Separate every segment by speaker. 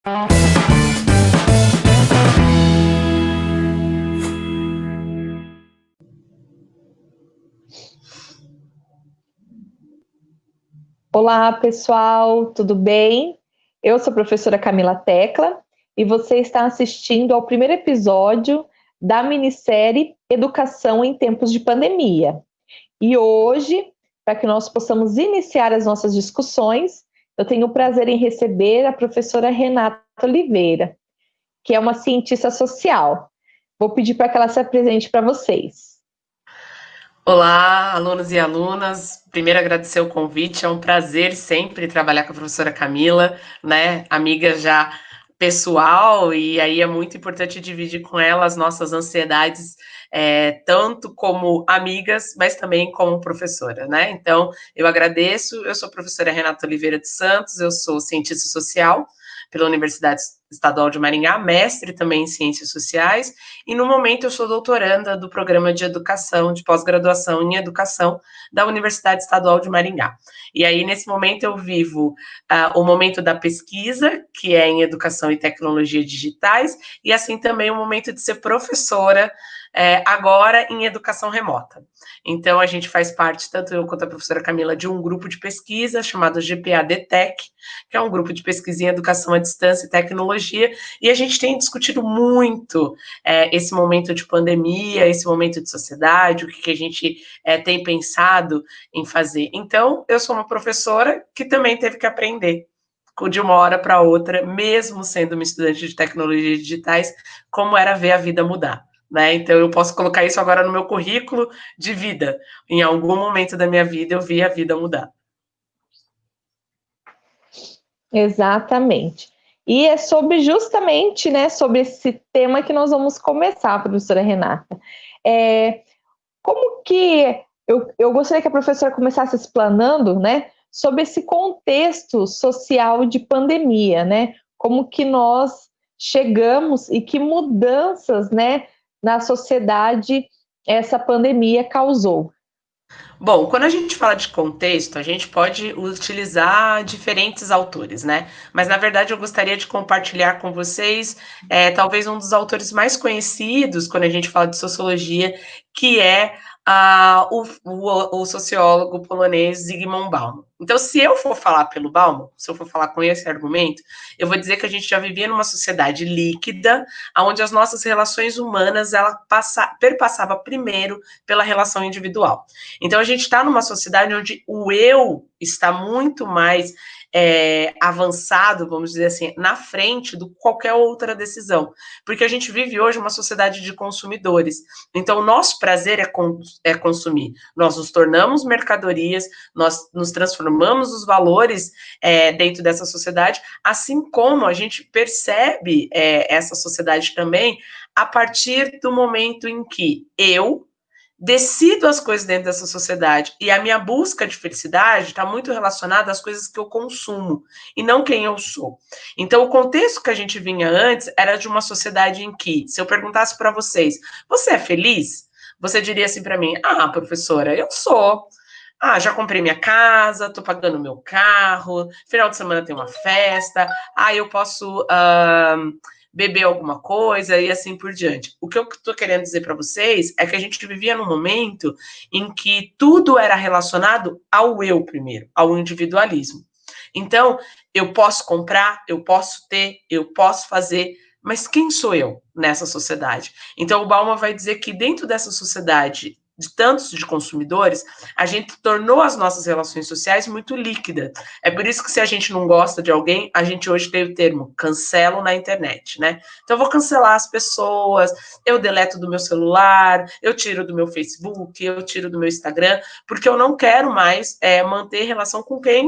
Speaker 1: Olá, pessoal, tudo bem? Eu sou a professora Camila Tecla e você está assistindo ao primeiro episódio da minissérie Educação em Tempos de Pandemia. E hoje, para que nós possamos iniciar as nossas discussões, eu tenho o prazer em receber a professora Renata Oliveira, que é uma cientista social. Vou pedir para que ela se apresente para vocês.
Speaker 2: Olá, alunos e alunas. Primeiro, agradecer o convite. É um prazer sempre trabalhar com a professora Camila, né? Amiga já pessoal, e aí é muito importante dividir com ela as nossas ansiedades, tanto como amigas, mas também como professora, né? Então, eu agradeço. Eu sou a professora Renata Oliveira de Santos, eu sou cientista social pela Universidade Estadual de Maringá, mestre também em Ciências Sociais, e no momento eu sou doutoranda do Programa de Educação, de Pós-Graduação em Educação da Universidade Estadual de Maringá. E aí, nesse momento, eu vivo o momento da pesquisa, que é em Educação e Tecnologia Digitais, e assim também o momento de ser professora, agora em Educação Remota. Então, a gente faz parte, tanto eu quanto a professora Camila, de um grupo de pesquisa chamado GPA-DTEC, que é um grupo de pesquisa em Educação à Distância e Tecnologia, e a gente tem discutido muito esse momento de pandemia, esse momento de sociedade, o que a gente tem pensado em fazer. Então, eu sou uma professora que também teve que aprender de uma hora para outra, mesmo sendo uma estudante de tecnologias digitais, como era ver a vida mudar. Né? Então, eu posso colocar isso agora no meu currículo de vida. Em algum momento da minha vida, eu vi a vida mudar.
Speaker 1: Exatamente. E é justamente, né, sobre esse tema que nós vamos começar, professora Renata. Como que eu gostaria que a professora começasse explanando, né, sobre esse contexto social de pandemia, né? Como que nós chegamos e que mudanças, né, na sociedade essa pandemia causou.
Speaker 2: Bom, quando a gente fala de contexto, a gente pode utilizar diferentes autores, né? Mas, na verdade, eu gostaria de compartilhar com vocês, talvez um dos autores mais conhecidos quando a gente fala de sociologia, que é o sociólogo polonês Zygmunt Bauman. Então, se eu for falar pelo Bauman, se eu for falar com esse argumento, eu vou dizer que a gente já vivia numa sociedade líquida, onde as nossas relações humanas, ela perpassava primeiro pela relação individual. Então, a gente está numa sociedade onde o eu está muito mais avançado, vamos dizer assim, na frente do qualquer outra decisão. Porque a gente vive hoje uma sociedade de consumidores. Então, o nosso prazer é consumir. Nós nos tornamos mercadorias, nós nos transformamos os valores dentro dessa sociedade, assim como a gente percebe essa sociedade também a partir do momento em que eu decido as coisas dentro dessa sociedade e a minha busca de felicidade está muito relacionada às coisas que eu consumo e não quem eu sou. Então, o contexto que a gente vinha antes era de uma sociedade em que, se eu perguntasse para vocês, você é feliz? Você diria assim para mim, professora, eu sou. Já comprei minha casa, tô pagando meu carro, final de semana tem uma festa, eu posso beber alguma coisa e assim por diante. O que eu tô querendo dizer para vocês é que a gente vivia num momento em que tudo era relacionado ao eu primeiro, ao individualismo. Então, eu posso comprar, eu posso ter, eu posso fazer, mas quem sou eu nessa sociedade? Então, o Bauman vai dizer que dentro dessa sociedade de tantos de consumidores, a gente tornou as nossas relações sociais muito líquidas. É por isso que se a gente não gosta de alguém, a gente hoje tem o termo cancelo na internet, né? Então eu vou cancelar as pessoas, eu deleto do meu celular, eu tiro do meu Facebook, eu tiro do meu Instagram, porque eu não quero mais manter relação com quem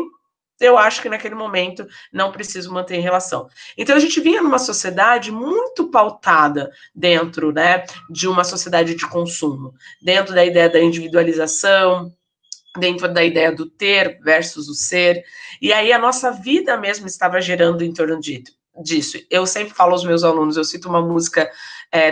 Speaker 2: eu acho que naquele momento não preciso manter relação. Então a gente vinha numa sociedade muito pautada dentro, né, de uma sociedade de consumo, dentro da ideia da individualização, dentro da ideia do ter versus o ser, e aí a nossa vida mesmo estava gerando em torno disso. Eu sempre falo aos meus alunos, eu cito uma música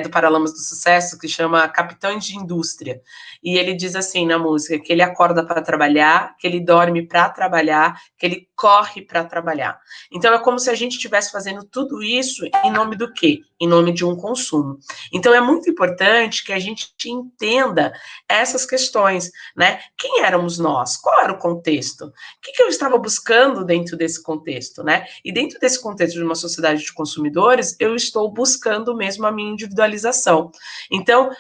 Speaker 2: do Paralamas do Sucesso, que chama Capitães de Indústria. E ele diz assim na música, que ele acorda para trabalhar, que ele dorme para trabalhar, que ele corre para trabalhar. Então é como se a gente estivesse fazendo tudo isso em nome do quê? Em nome de um consumo. Então é muito importante que a gente entenda essas questões, né? Quem éramos nós? Qual era o contexto? O que eu estava buscando dentro desse contexto, né? E dentro desse contexto de uma sociedade de consumidores, eu estou buscando mesmo a minha individualização. Então,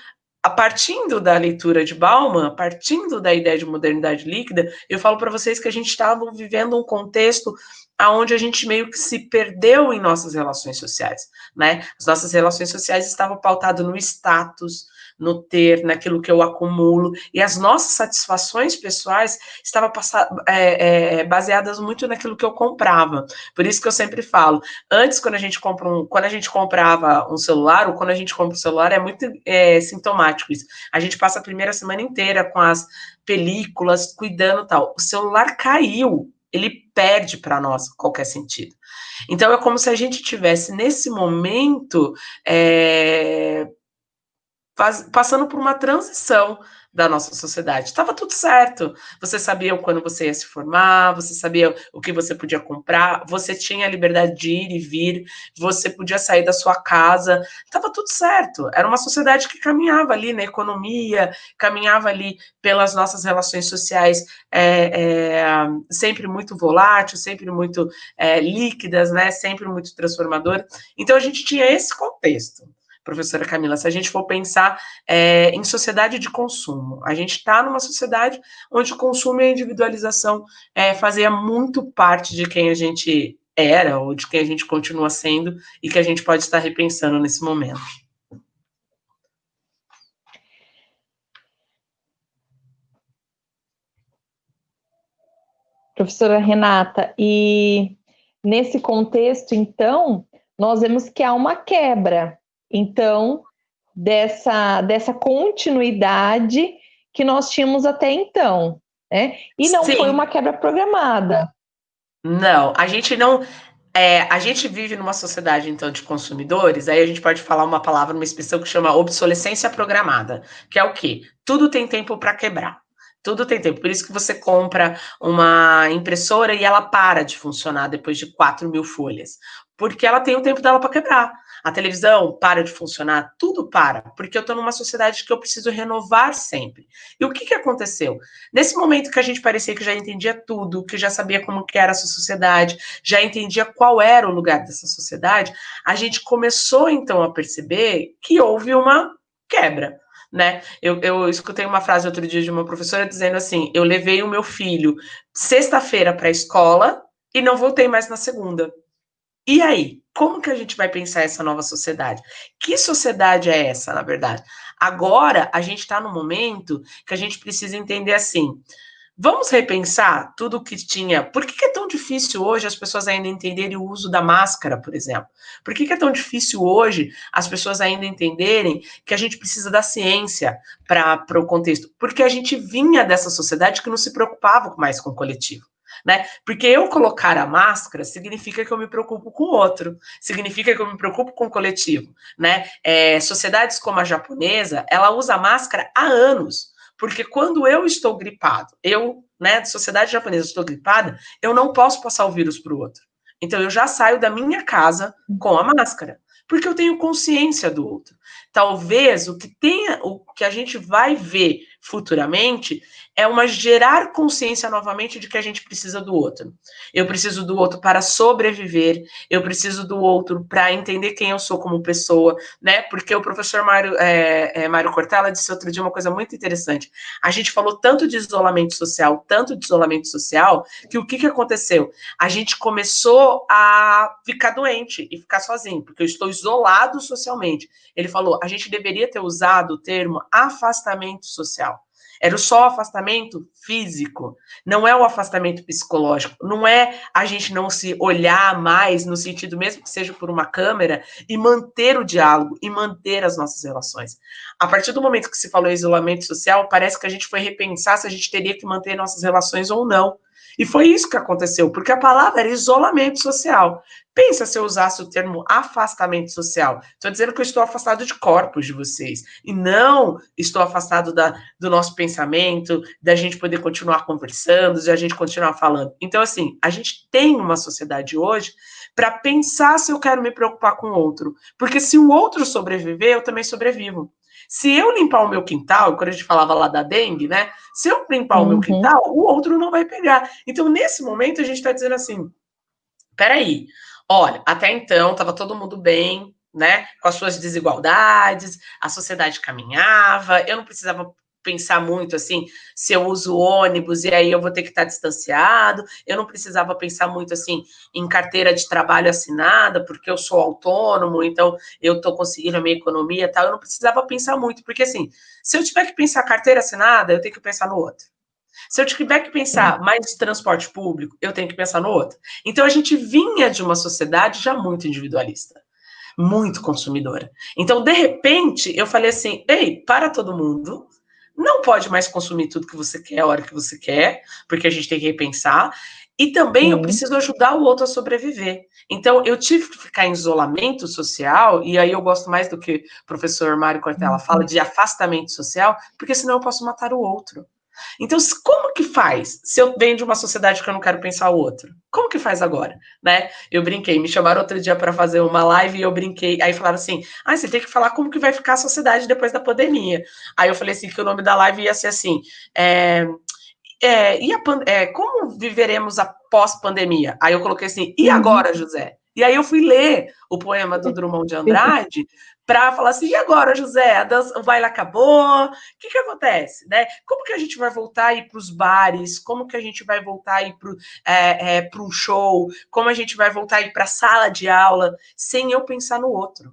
Speaker 2: a partindo da leitura de Bauman, partindo da ideia de modernidade líquida, eu falo para vocês que a gente estava vivendo um contexto onde a gente meio que se perdeu em nossas relações sociais, né? As nossas relações sociais estavam pautadas no status, no ter, naquilo que eu acumulo, e as nossas satisfações pessoais estavam baseadas muito naquilo que eu comprava. Por isso que eu sempre falo, antes, quando a gente comprava um celular, ou quando a gente compra um celular, é muito sintomático isso. A gente passa a primeira semana inteira com as películas, cuidando e tal. O celular caiu, ele perde para nós qualquer sentido. Então, é como se a gente tivesse, nesse momento, passando por uma transição da nossa sociedade. Estava tudo certo. Você sabia quando você ia se formar, você sabia o que você podia comprar, você tinha a liberdade de ir e vir, você podia sair da sua casa, estava tudo certo. Era uma sociedade que caminhava ali na economia, caminhava ali pelas nossas relações sociais sempre muito voláteis, sempre muito líquidas, né? Sempre muito transformadoras. Então, a gente tinha esse contexto. Professora Camila, se a gente for pensar em sociedade de consumo, a gente está numa sociedade onde o consumo e a individualização fazia muito parte de quem a gente era, ou de quem a gente continua sendo, e que a gente pode estar repensando nesse momento.
Speaker 1: Professora Renata, e nesse contexto, então, nós vemos que há uma quebra, então, dessa continuidade que nós tínhamos até então, né? E não
Speaker 2: Sim.
Speaker 1: foi uma quebra programada.
Speaker 2: Não, a gente não... a gente vive numa sociedade, então, de consumidores, aí a gente pode falar uma palavra, uma expressão que chama obsolescência programada, que é o quê? Tudo tem tempo para quebrar. Tudo tem tempo. Por isso que você compra uma impressora e ela para de funcionar depois de 4.000 folhas. Porque ela tem o tempo dela para quebrar. A televisão para de funcionar, tudo para. Porque eu estou numa sociedade que eu preciso renovar sempre. E o que aconteceu? Nesse momento que a gente parecia que já entendia tudo, que já sabia como que era essa sociedade, já entendia qual era o lugar dessa sociedade, a gente começou, então, a perceber que houve uma quebra. Né? Eu escutei uma frase outro dia de uma professora dizendo assim: eu levei o meu filho sexta-feira para a escola e não voltei mais na segunda. E aí, como que a gente vai pensar essa nova sociedade? Que sociedade é essa, na verdade? Agora, a gente está no momento que a gente precisa entender assim: vamos repensar tudo o que tinha. Por que é tão difícil hoje as pessoas ainda entenderem o uso da máscara, por exemplo? Por que é tão difícil hoje as pessoas ainda entenderem que a gente precisa da ciência para o contexto? Porque a gente vinha dessa sociedade que não se preocupava mais com o coletivo. Né? Porque eu colocar a máscara significa que eu me preocupo com o outro, significa que eu me preocupo com o coletivo. Né? Sociedades como a japonesa, ela usa máscara há anos. Porque quando eu estou gripado, de sociedade japonesa, estou gripada, eu não posso passar o vírus para o outro. Então, eu já saio da minha casa com a máscara, porque eu tenho consciência do outro. Talvez o que a gente vai ver futuramente é gerar consciência novamente de que a gente precisa do outro. Eu preciso do outro para sobreviver, eu preciso do outro para entender quem eu sou como pessoa, né? Porque o professor Mário Cortella disse outro dia uma coisa muito interessante. A gente falou tanto de isolamento social, que o que aconteceu? A gente começou a ficar doente e ficar sozinho, porque eu estou isolado socialmente. Ele falou, a gente deveria ter usado o termo afastamento social. Era só o afastamento físico, não é o afastamento psicológico, não é a gente não se olhar mais, no sentido mesmo que seja por uma câmera, e manter o diálogo, e manter as nossas relações. A partir do momento que se falou em isolamento social, parece que a gente foi repensar se a gente teria que manter nossas relações ou não. E foi isso que aconteceu, porque a palavra era isolamento social. Pensa se eu usasse o termo afastamento social. Estou dizendo que eu estou afastado de corpos de vocês. E não estou afastado do nosso pensamento, da gente poder continuar conversando, de a gente continuar falando. Então, assim, a gente tem uma sociedade hoje para pensar se eu quero me preocupar com o outro. Porque se o outro sobreviver, eu também sobrevivo. Se eu limpar o meu quintal, quando a gente falava lá da dengue, né? Se eu limpar o meu quintal, o outro não vai pegar. Então, nesse momento, a gente está dizendo assim: peraí, olha, até então estava todo mundo bem, né? Com as suas desigualdades, a sociedade caminhava, eu não precisava pensar muito assim, se eu uso ônibus e aí eu vou ter que estar distanciado, eu não precisava pensar muito assim em carteira de trabalho assinada, porque eu sou autônomo, então eu estou conseguindo a minha economia e tal, eu não precisava pensar muito, porque assim, se eu tiver que pensar carteira assinada, eu tenho que pensar no outro. Se eu tiver que pensar mais de transporte público, eu tenho que pensar no outro. Então a gente vinha de uma sociedade já muito individualista, muito consumidora. Então, de repente, eu falei assim: ei, para todo mundo, não pode mais consumir tudo que você quer, a hora que você quer, porque a gente tem que repensar. E também eu preciso ajudar o outro a sobreviver. Então, eu tive que ficar em isolamento social, e aí eu gosto mais do que o professor Mário Cortella fala de afastamento social, porque senão eu posso matar o outro. Então, como que faz se eu venho de uma sociedade que eu não quero pensar o outro? Como que faz agora, né? Eu brinquei, me chamaram outro dia para fazer uma live e eu brinquei, aí falaram assim: "Ah, você tem que falar como que vai ficar a sociedade depois da pandemia". Aí eu falei assim que o nome da live ia ser assim, como viveremos após pandemia? Aí eu coloquei assim: "E agora, José?". E aí eu fui ler o poema do Drummond de Andrade para falar assim: "E agora, José? O baile acabou? O que que acontece, né? Como que a gente vai voltar a ir para os bares? Como que a gente vai voltar a ir para um show? Como a gente vai voltar a ir para a sala de aula sem eu pensar no outro?".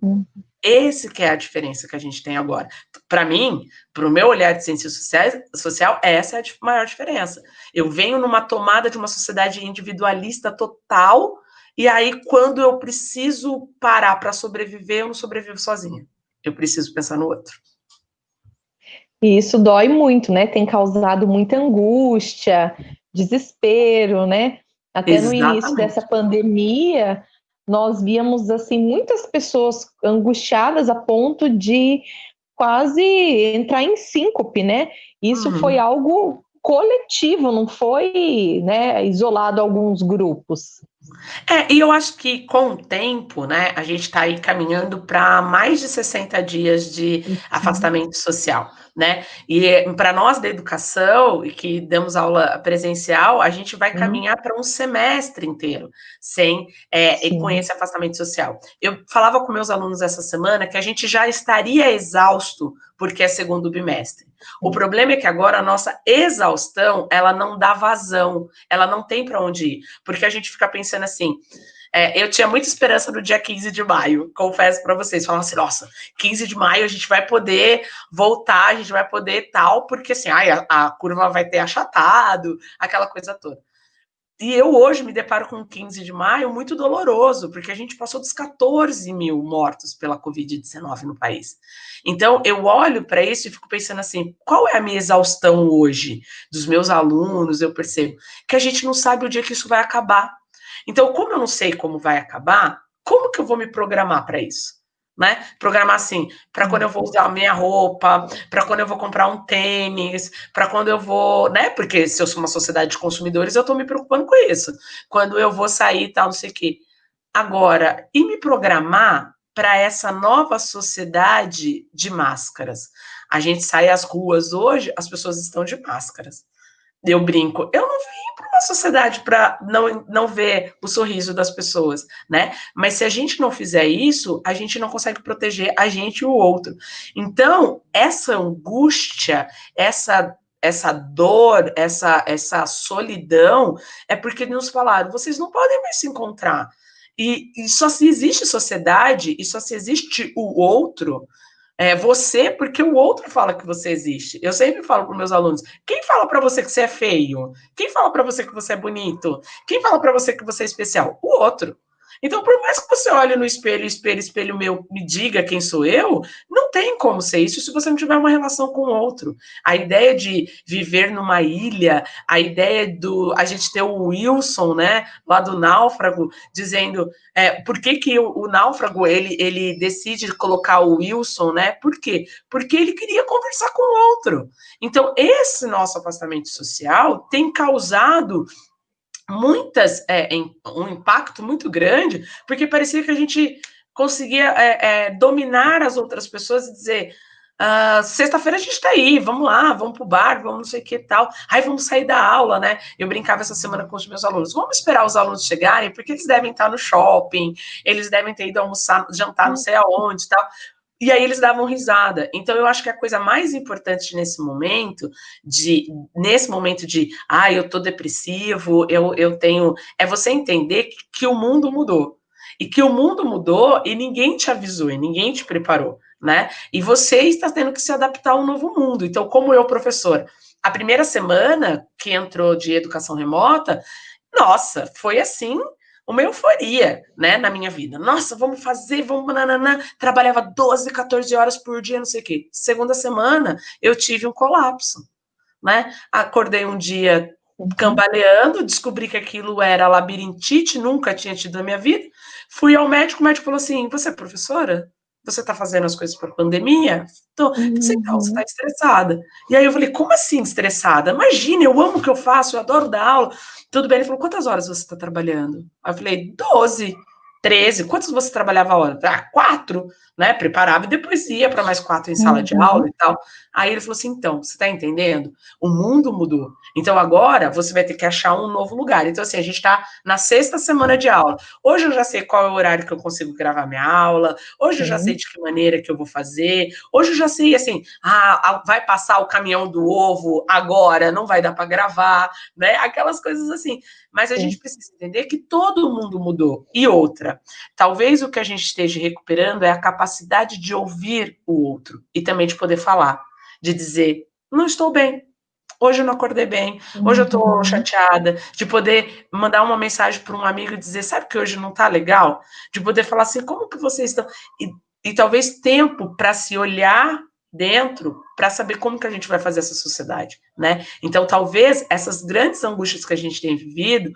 Speaker 2: Esse que é a diferença que a gente tem agora. Para mim, para o meu olhar de ciência social, essa é a maior diferença. Eu venho numa tomada de uma sociedade individualista total, e aí, quando eu preciso parar para sobreviver, eu não sobrevivo sozinha. Eu preciso pensar no outro.
Speaker 1: E isso dói muito, né? Tem causado muita angústia, desespero, né? Até no início
Speaker 2: Exatamente.
Speaker 1: dessa pandemia, nós víamos assim muitas pessoas angustiadas a ponto de quase entrar em síncope, né? Isso foi
Speaker 2: Uhum.
Speaker 1: algo coletivo, não foi, né, isolado a alguns grupos.
Speaker 2: E eu acho que com o tempo, né, a gente está aí caminhando para mais de 60 dias de afastamento social, né? E para nós da educação, e que damos aula presencial, a gente vai caminhar para um semestre inteiro sem e com esse afastamento social. Eu falava com meus alunos essa semana que a gente já estaria exausto porque é segundo bimestre. O problema é que agora a nossa exaustão, ela não dá vazão, ela não tem para onde ir, porque a gente fica pensando assim, eu tinha muita esperança no dia 15 de maio, confesso para vocês, falando assim, nossa, 15 de maio a gente vai poder voltar, a gente vai poder tal, porque assim, a curva vai ter achatado, aquela coisa toda. E eu hoje me deparo com o 15 de maio muito doloroso, porque a gente passou dos 14 mil mortos pela Covid-19 no país. Então, eu olho para isso e fico pensando assim: qual é a minha exaustão hoje dos meus alunos? Eu percebo que a gente não sabe o dia que isso vai acabar. Então, como eu não sei como vai acabar, como que eu vou me programar para isso? Né? Programar assim, para quando eu vou usar a minha roupa, para quando eu vou comprar um tênis, para quando eu vou, né? Porque se eu sou uma sociedade de consumidores, eu estou me preocupando com isso. Quando eu vou sair e tal, não sei o quê. Agora, e me programar para essa nova sociedade de máscaras? A gente sai às ruas hoje, as pessoas estão de máscaras. Eu brinco, eu não vim para uma sociedade para não ver o sorriso das pessoas, né? Mas se a gente não fizer isso, a gente não consegue proteger a gente e o outro. Então, essa angústia, essa dor, essa solidão, é porque nos falaram, vocês não podem mais se encontrar. E só se existe sociedade, e só se existe o outro, você, porque o outro fala que você existe. Eu sempre falo para meus alunos: quem fala para você que você é feio? Quem fala para você que você é bonito? Quem fala para você que você é especial? O outro. Então, por mais que você olhe no espelho, espelho meu, me diga quem sou eu, não tem como ser isso se você não tiver uma relação com o outro. A ideia de viver numa ilha, a ideia do... A gente ter o Wilson, né, lá do Náufrago, dizendo por que o Náufrago, ele decide colocar o Wilson, né? Por quê? Porque ele queria conversar com o outro. Então, esse nosso afastamento social tem causado um impacto muito grande, porque parecia que a gente conseguia dominar as outras pessoas e dizer sexta-feira a gente está aí, vamos lá, vamos pro bar, vamos não sei o que tal, aí vamos sair da aula, né? Eu brincava essa semana com os meus alunos, vamos esperar os alunos chegarem, porque eles devem estar no shopping, eles devem ter ido almoçar, jantar não sei aonde e tal. E aí eles davam risada. Então eu acho que a coisa mais importante nesse momento de eu tô depressivo, eu tenho, é você entender que o mundo mudou. E que o mundo mudou e ninguém te avisou, e ninguém te preparou, né? E você está tendo que se adaptar a um novo mundo. Então, como eu, professor, a primeira semana que entrou de educação remota, nossa, foi assim uma euforia, né, na minha vida. Nossa, vamos fazer, vamos nananã. Trabalhava 12, 14 horas por dia, não sei o quê. Segunda semana, eu tive um colapso, né? Acordei um dia cambaleando, descobri que aquilo era labirintite, nunca tinha tido na minha vida. Fui ao médico, o médico falou assim: você é professora? Você está fazendo as coisas para pandemia? Então, você está estressada. E aí eu falei, como assim estressada? Imagina, eu amo o que eu faço, eu adoro dar aula. Tudo bem, ele falou, quantas horas você está trabalhando? Aí eu falei, 12, 13. Quantas você trabalhava a hora? 4, né? Preparava e depois ia para mais 4 em sala de aula e tal. Aí ele falou assim, então, você está entendendo? O mundo mudou. Então agora você vai ter que achar um novo lugar. Então assim, a gente está na sexta semana de aula. Hoje eu já sei qual é o horário que eu consigo gravar minha aula. Hoje eu já sei de que maneira que eu vou fazer. Hoje eu já sei, assim, vai passar o caminhão do ovo agora, não vai dar para gravar, né? Aquelas coisas assim. Mas a gente precisa entender que todo mundo mudou. E outra, talvez o que a gente esteja recuperando é a capacidade de ouvir o outro e também de poder falar, de dizer, não estou bem, hoje eu não acordei bem, hoje eu estou chateada, de poder mandar uma mensagem para um amigo e dizer, sabe que hoje não está legal? De poder falar assim, como que vocês estão? E talvez tempo para se olhar dentro, para saber como que a gente vai fazer essa sociedade, né? Então, talvez essas grandes angústias que a gente tem vivido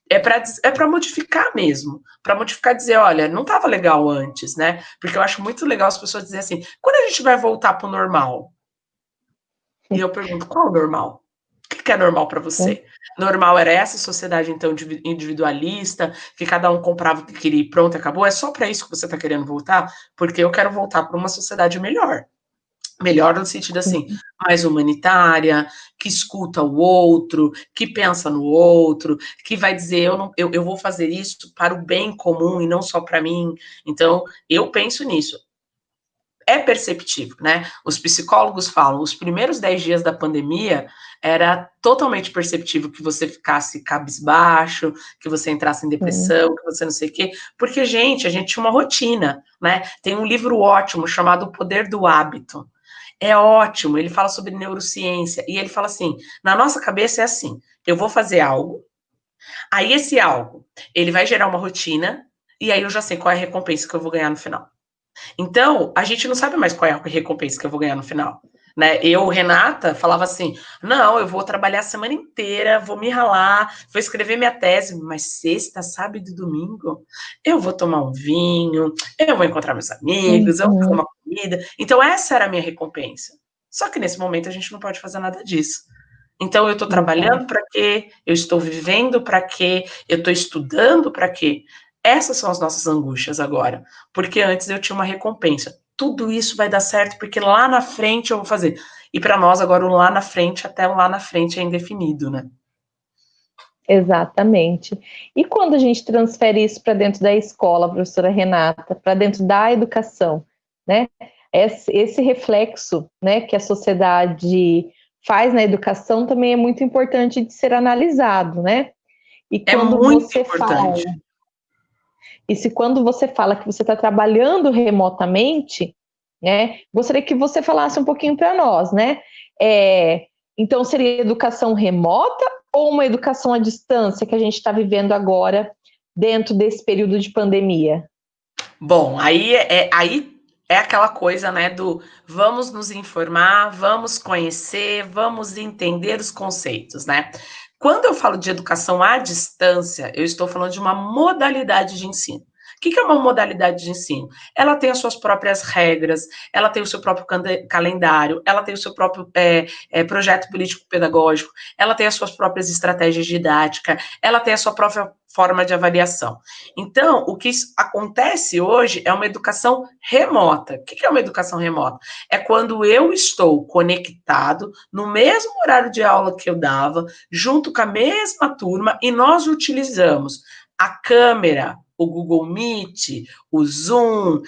Speaker 2: é para modificar mesmo, para modificar, dizer, olha, não estava legal antes, né? Porque eu acho muito legal as pessoas dizerem assim, quando a gente vai voltar para o normal? E eu pergunto, qual é o normal? O que é normal para você? Normal era essa sociedade, então, individualista, que cada um comprava o que queria e pronto, acabou? É só para isso que você está querendo voltar? Porque eu quero voltar para uma sociedade melhor. Melhor no sentido assim, mais humanitária, que escuta o outro, que pensa no outro, que vai dizer, eu vou fazer isso para o bem comum e não só para mim. Então, eu penso nisso. É perceptível, né? Os psicólogos falam, os primeiros 10 dias da pandemia era totalmente perceptível que você ficasse cabisbaixo, que você entrasse em depressão, que você não sei o quê, porque, gente, a gente tinha uma rotina, né? Tem um livro ótimo chamado O Poder do Hábito. É ótimo, ele fala sobre neurociência, e ele fala assim, na nossa cabeça é assim, eu vou fazer algo, aí esse algo, ele vai gerar uma rotina, e aí eu já sei qual é a recompensa que eu vou ganhar no final. Então, a gente não sabe mais qual é a recompensa que eu vou ganhar no final. Né? Eu, Renata, falava assim: não, eu vou trabalhar a semana inteira, vou me ralar, vou escrever minha tese, mas sexta, sábado e domingo eu vou tomar um vinho, eu vou encontrar meus amigos, eu vou fazer uma comida. Então, essa era a minha recompensa. Só que nesse momento a gente não pode fazer nada disso. Então, eu estou trabalhando para quê? Eu estou vivendo para quê? Eu estou estudando para quê? Essas são as nossas angústias agora, porque antes eu tinha uma recompensa. Tudo isso vai dar certo porque lá na frente eu vou fazer. E para nós agora o lá na frente, até o lá na frente é indefinido, né?
Speaker 1: Exatamente. E quando a gente transfere isso para dentro da escola, professora Renata, para dentro da educação, né? Esse reflexo, né, que a sociedade faz na educação também é muito importante de ser analisado, né? E quando você fala, quando você fala que você está trabalhando remotamente, né? Gostaria que você falasse um pouquinho para nós, né? Então seria educação remota ou uma educação à distância que a gente está vivendo agora dentro desse período de pandemia?
Speaker 2: Bom, aí é aquela coisa, né, do vamos nos informar, vamos conhecer, vamos entender os conceitos, né? Quando eu falo de educação à distância, eu estou falando de uma modalidade de ensino. O que é uma modalidade de ensino? Ela tem as suas próprias regras, ela tem o seu próprio calendário, ela tem o seu próprio projeto político-pedagógico, ela tem as suas próprias estratégias didáticas, ela tem a sua própria forma de avaliação. Então, o que acontece hoje é uma educação remota. O que é uma educação remota? É quando eu estou conectado no mesmo horário de aula que eu dava, junto com a mesma turma, e nós utilizamos a câmera, o Google Meet, o Zoom,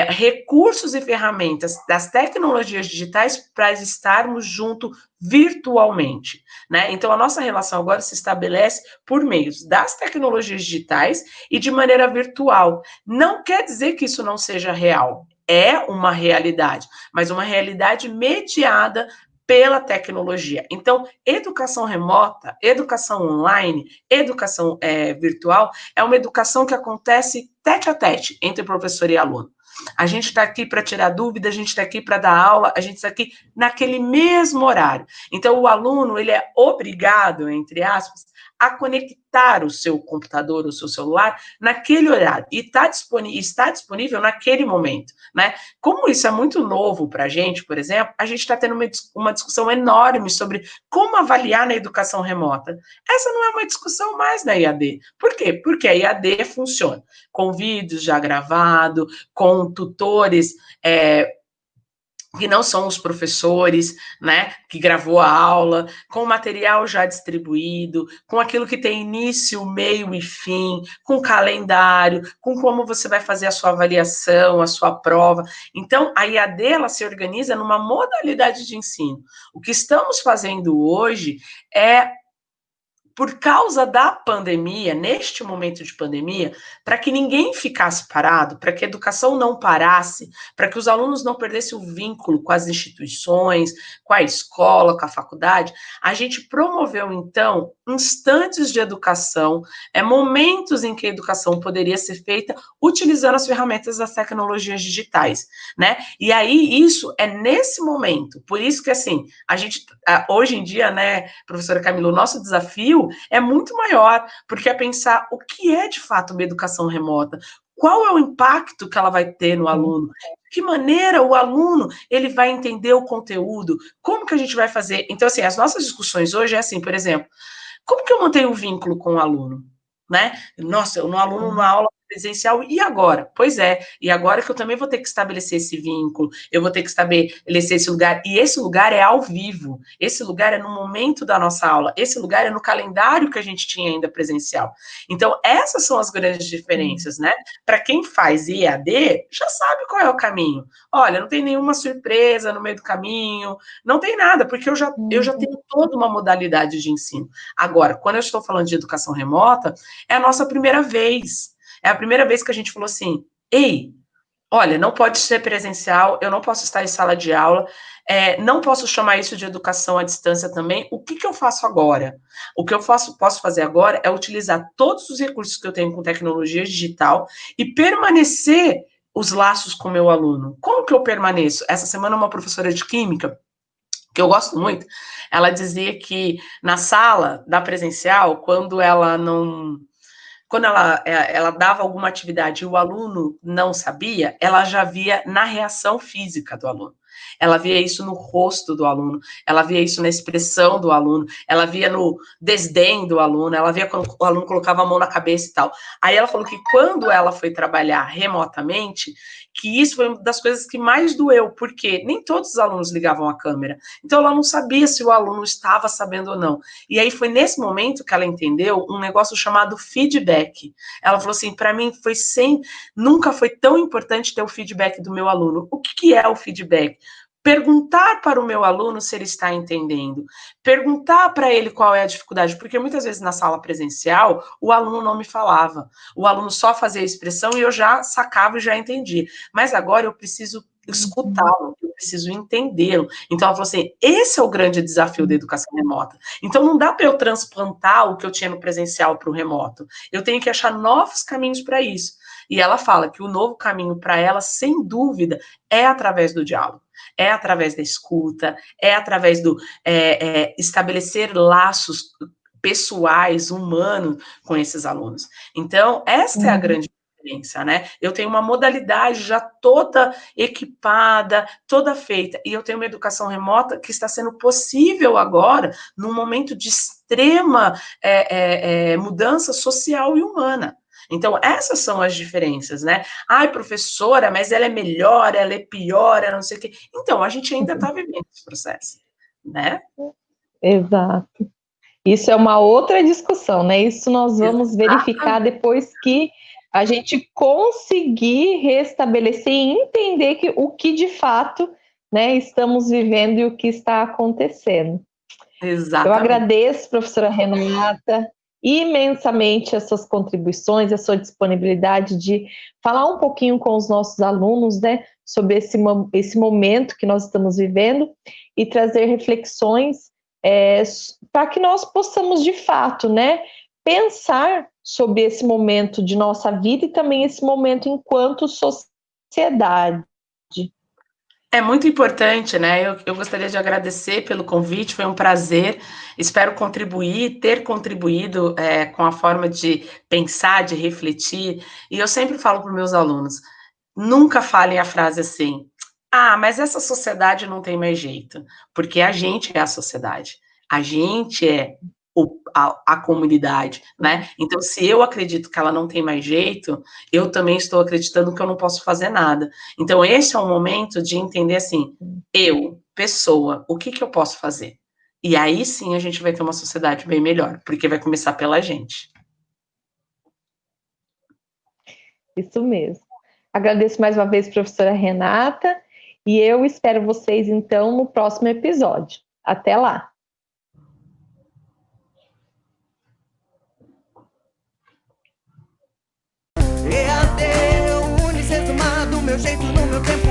Speaker 2: recursos e ferramentas das tecnologias digitais para estarmos juntos virtualmente, né? Então, a nossa relação agora se estabelece por meio das tecnologias digitais e de maneira virtual. Não quer dizer que isso não seja real, é uma realidade, mas uma realidade mediada pela tecnologia. Então, educação remota, educação online, educação virtual, é uma educação que acontece tete a tete entre professor e aluno. A gente está aqui para tirar dúvida, a gente está aqui para dar aula, a gente está aqui naquele mesmo horário. Então, o aluno, ele é obrigado, entre aspas, a conectar o seu computador, o seu celular, naquele horário, e está disponível naquele momento, né? Como isso é muito novo para a gente, por exemplo, a gente está tendo uma discussão enorme sobre como avaliar na educação remota. Essa não é uma discussão mais na IAD. Por quê? Porque a IAD funciona com vídeos já gravados, com tutores que não são os professores, né, que gravou a aula, com material já distribuído, com aquilo que tem início, meio e fim, com calendário, com como você vai fazer a sua avaliação, a sua prova. Então, a IAD, ela se organiza numa modalidade de ensino. O que estamos fazendo hoje é, por causa da pandemia, neste momento de pandemia, para que ninguém ficasse parado, para que a educação não parasse, para que os alunos não perdessem o vínculo com as instituições, com a escola, com a faculdade, a gente promoveu, então, instantes de educação, momentos em que a educação poderia ser feita utilizando as ferramentas das tecnologias digitais, né? E aí, isso é nesse momento. Por isso que, assim, a gente, hoje em dia, né, professora Camila, o nosso desafio é muito maior, porque é pensar o que é de fato uma educação remota, qual é o impacto que ela vai ter no aluno, de que maneira o aluno ele vai entender o conteúdo, como que a gente vai fazer. Então, assim, as nossas discussões hoje é assim, por exemplo, como que eu mantenho um vínculo com o aluno? Né? Nossa, no aluno numa aula presencial, e agora? Pois é, e agora que eu também vou ter que estabelecer esse vínculo, eu vou ter que estabelecer esse lugar, e esse lugar é ao vivo, esse lugar é no momento da nossa aula, esse lugar é no calendário que a gente tinha ainda presencial. Então, essas são as grandes diferenças, né? Para quem faz IAD, já sabe qual é o caminho. Olha, não tem nenhuma surpresa no meio do caminho, não tem nada, porque eu já tenho toda uma modalidade de ensino. Agora, quando eu estou falando de educação remota, é a nossa primeira vez. É a primeira vez que a gente falou assim, ei, olha, não pode ser presencial, eu não posso estar em sala de aula, não posso chamar isso de educação à distância também. O que eu faço agora? O que eu posso fazer agora é utilizar todos os recursos que eu tenho com tecnologia digital e permanecer os laços com o meu aluno. Como que eu permaneço? Essa semana uma professora de química, que eu gosto muito, ela dizia que na sala da presencial, quando ela dava alguma atividade e o aluno não sabia, ela já via na reação física do aluno. Ela via isso no rosto do aluno, ela via isso na expressão do aluno, ela via no desdém do aluno, ela via quando o aluno colocava a mão na cabeça e tal. Aí ela falou que quando ela foi trabalhar remotamente, que isso foi uma das coisas que mais doeu, porque nem todos os alunos ligavam a câmera. Então ela não sabia se o aluno estava sabendo ou não. E aí foi nesse momento que ela entendeu um negócio chamado feedback. Ela falou assim, para mim nunca foi tão importante ter o feedback do meu aluno. O que é o feedback? Perguntar para o meu aluno se ele está entendendo, perguntar para ele qual é a dificuldade, porque muitas vezes na sala presencial o aluno não me falava, o aluno só fazia a expressão e eu já sacava e já entendia, mas agora eu preciso escutá-lo, eu preciso entendê-lo. Então, ela falou assim: esse é o grande desafio da educação remota. Então, não dá para eu transplantar o que eu tinha no presencial para o remoto. Eu tenho que achar novos caminhos para isso. E ela fala que o novo caminho para ela, sem dúvida, é através do diálogo, é através da escuta, é através do estabelecer laços pessoais, humanos com esses alunos. Então, esta é a grande diferença, né? Eu tenho uma modalidade já toda equipada, toda feita, e eu tenho uma educação remota que está sendo possível agora, num momento de extrema mudança social e humana. Então, essas são as diferenças, né? Ai, professora, mas ela é melhor, ela é pior, ela não sei o quê. Então, a gente ainda está vivendo esse processo, né?
Speaker 1: Exato. Isso é uma outra discussão, né? Isso nós vamos verificar depois que a gente conseguir restabelecer e entender o que de fato, né, estamos vivendo e o que está acontecendo.
Speaker 2: Exatamente.
Speaker 1: Eu agradeço, professora Renata, imensamente as suas contribuições, a sua disponibilidade de falar um pouquinho com os nossos alunos, né, sobre esse momento que nós estamos vivendo e trazer reflexões para que nós possamos, de fato, né, pensar sobre esse momento de nossa vida e também esse momento enquanto sociedade.
Speaker 2: É muito importante, né? Eu gostaria de agradecer pelo convite, foi um prazer. Espero contribuir, ter contribuído com a forma de pensar, de refletir. E eu sempre falo para os meus alunos: nunca falem a frase assim, ah, mas essa sociedade não tem mais jeito, porque a gente é a sociedade, a gente é a comunidade, né? Então, se eu acredito que ela não tem mais jeito, eu também estou acreditando que eu não posso fazer nada. Então, esse é um momento de entender assim, eu, pessoa, o que eu posso fazer? E aí sim a gente vai ter uma sociedade bem melhor, porque vai começar pela gente.
Speaker 1: Isso mesmo. Agradeço mais uma vez, professora Renata, e eu espero vocês, então, no próximo episódio. Até lá!
Speaker 3: EAD, o Unicesumar, do meu jeito, no meu tempo.